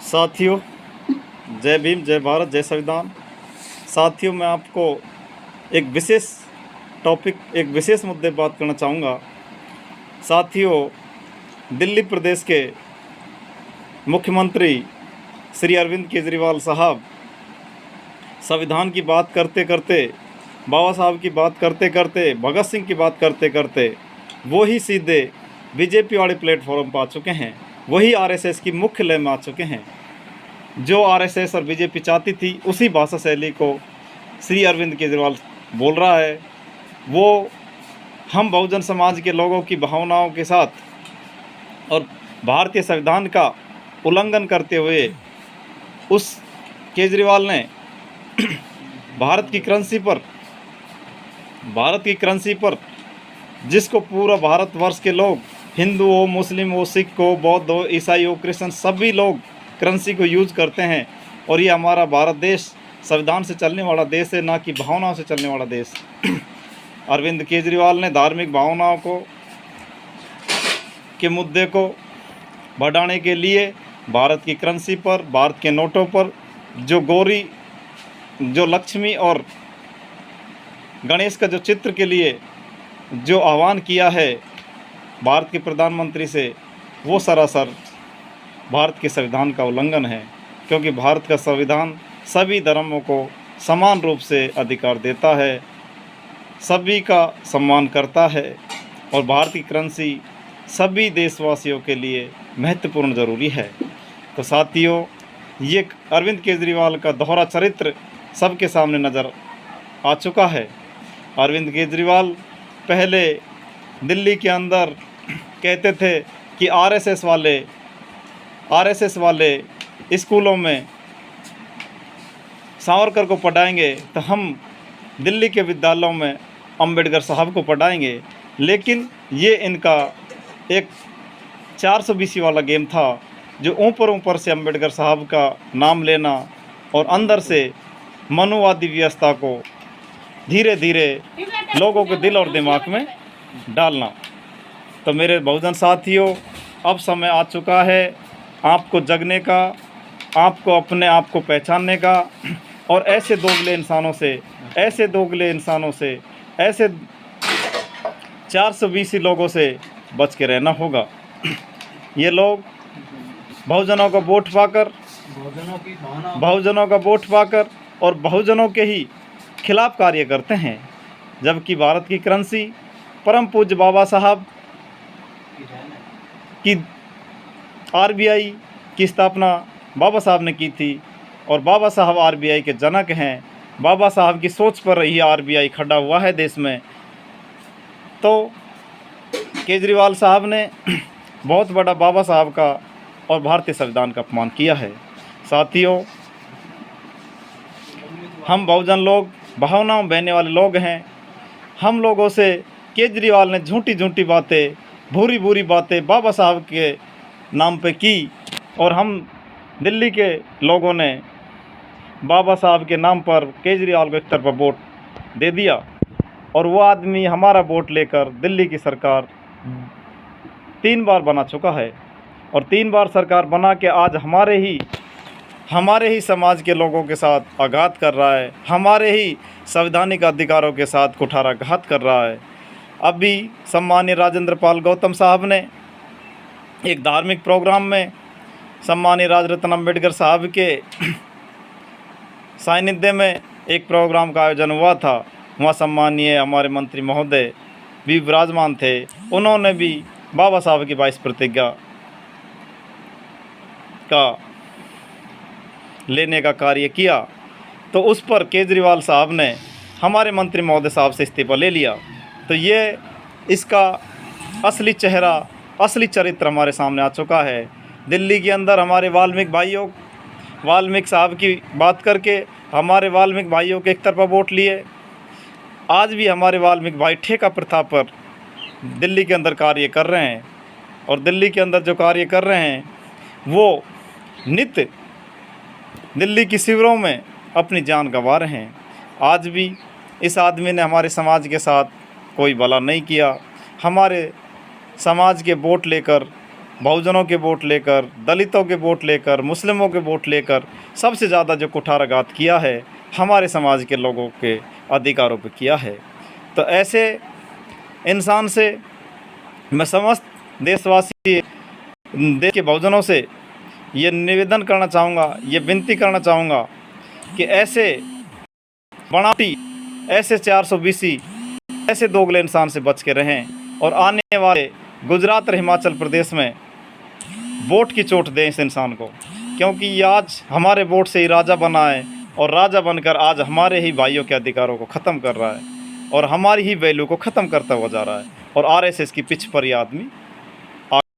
साथियों, जय भीम, जय भारत, जय संविधान। साथियों, मैं आपको एक विशेष टॉपिक, एक विशेष मुद्दे पर बात करना चाहूँगा। साथियों, दिल्ली प्रदेश के मुख्यमंत्री श्री अरविंद केजरीवाल साहब संविधान की बात करते करते, बाबा साहब की बात करते करते, भगत सिंह की बात करते करते वो ही सीधे बीजेपी वाले प्लेटफॉर्म पर आ चुके हैं। वही आरएसएस की मुख्य लय में आ चुके हैं। जो आरएसएस और बीजेपी चाहती थी, उसी भाषा शैली को श्री अरविंद केजरीवाल बोल रहा है। वो हम बहुजन समाज के लोगों की भावनाओं के साथ और भारतीय संविधान का उल्लंघन करते हुए उस केजरीवाल ने भारत की करेंसी पर जिसको पूरा भारतवर्ष के लोग, हिंदू हो, मुस्लिम हो, सिख हो, बौद्ध हो, ईसाई हो, क्रिश्चियन, सभी लोग करेंसी को यूज़ करते हैं। और ये हमारा भारत देश संविधान से चलने वाला देश है, ना कि भावनाओं से चलने वाला देश। अरविंद केजरीवाल ने धार्मिक भावनाओं के मुद्दे को बढ़ाने के लिए भारत की करेंसी पर, भारत के नोटों पर जो लक्ष्मी और गणेश का जो चित्र के लिए जो आह्वान किया है भारत के प्रधानमंत्री से, वो सरासर भारत के संविधान का उल्लंघन है। क्योंकि भारत का संविधान सभी धर्मों को समान रूप से अधिकार देता है, सभी का सम्मान करता है और भारत की करेंसी सभी देशवासियों के लिए महत्वपूर्ण ज़रूरी है। तो साथियों, ये अरविंद केजरीवाल का दोहरा चरित्र सबके सामने नज़र आ चुका है। अरविंद केजरीवाल पहले दिल्ली के अंदर कहते थे कि आरएसएस वाले स्कूलों में सावरकर को पढ़ाएंगे तो हम दिल्ली के विद्यालयों में अंबेडकर साहब को पढ़ाएंगे। लेकिन ये इनका एक 420 वाला गेम था, जो ऊपर से अंबेडकर साहब का नाम लेना और अंदर से मनुवादी व्यवस्था को धीरे धीरे लोगों के दिल और दिमाग में डालना। तो मेरे बहुजन साथियों, अब समय आ चुका है आपको जगने का, आपको अपने आप को पहचानने का और ऐसे दोगले इंसानों से, ऐसे 420 लोगों से बच के रहना होगा। ये लोग बहुजनों का वोट पाकर और बहुजनों के ही खिलाफ कार्य करते हैं, जबकि भारत की करेंसी परम पूज्य बाबा साहब की आरबीआई की स्थापना बाबा साहब ने की थी और बाबा साहब आरबीआई के जनक हैं। बाबा साहब की सोच पर ही आरबीआई खड़ा हुआ है देश में। तो केजरीवाल साहब ने बहुत बड़ा बाबा साहब का और भारतीय संविधान का अपमान किया है। साथियों, हम बहुजन लोग भावनाओं में बहने वाले लोग हैं। हम लोगों से केजरीवाल ने झूठी बातें, बुरी बातें बाबा साहब के नाम पे की और हम दिल्ली के लोगों ने बाबा साहब के नाम पर केजरीवाल को एक तरफा वोट दे दिया और वो आदमी हमारा वोट लेकर दिल्ली की सरकार 3 बार बना चुका है और 3 बार सरकार बना के आज हमारे ही समाज के लोगों के साथ आघात कर रहा है, हमारे ही संवैधानिक अधिकारों के साथ कुठाराघात कर रहा है। अभी सम्मानीय राजेंद्र पाल गौतम साहब ने एक धार्मिक प्रोग्राम में सम्मानीय राजरत्न अंबेडकर साहब के सानिध्य में एक प्रोग्राम का आयोजन हुआ था। वहाँ सम्मानीय हमारे मंत्री महोदय भी विराजमान थे। उन्होंने भी बाबा साहब की 22 प्रतिज्ञा का लेने का कार्य किया, तो उस पर केजरीवाल साहब ने हमारे मंत्री महोदय साहब से इस्तीफा ले लिया। तो ये इसका असली चेहरा, असली चरित्र हमारे सामने आ चुका है। दिल्ली के अंदर हमारे वाल्मीकि साहब की बात करके हमारे वाल्मीकि भाइयों के एक तरफा वोट लिए। आज भी हमारे वाल्मीकि भाई ठेका प्रथा पर दिल्ली के अंदर कार्य कर रहे हैं और दिल्ली के अंदर जो कार्य कर रहे हैं वो नित्य दिल्ली की शिविरों में अपनी जान गंवा रहे हैं। आज भी इस आदमी ने हमारे समाज के साथ कोई भला नहीं किया। हमारे समाज के वोट लेकर बहुजनों के वोट लेकर, दलितों के वोट लेकर, मुस्लिमों के वोट लेकर सबसे ज़्यादा जो कुठाराघात किया है हमारे समाज के लोगों के अधिकारों पे किया है। तो ऐसे इंसान से मैं समस्त देशवासी, देश के बहुजनों से ये निवेदन करना चाहूँगा, ये विनती करना चाहूँगा कि ऐसे बनावटी, ऐसे 420 ऐसे दोगले इंसान से बच के रहें और आने वाले गुजरात और हिमाचल प्रदेश में वोट की चोट दें इस इंसान को, क्योंकि ये आज हमारे वोट से ही राजा बना है और राजा बनकर आज हमारे ही भाइयों के अधिकारों को ख़त्म कर रहा है और हमारी ही वैल्यू को ख़त्म करता हुआ जा रहा है और आरएसएस की पिच पर ये आदमी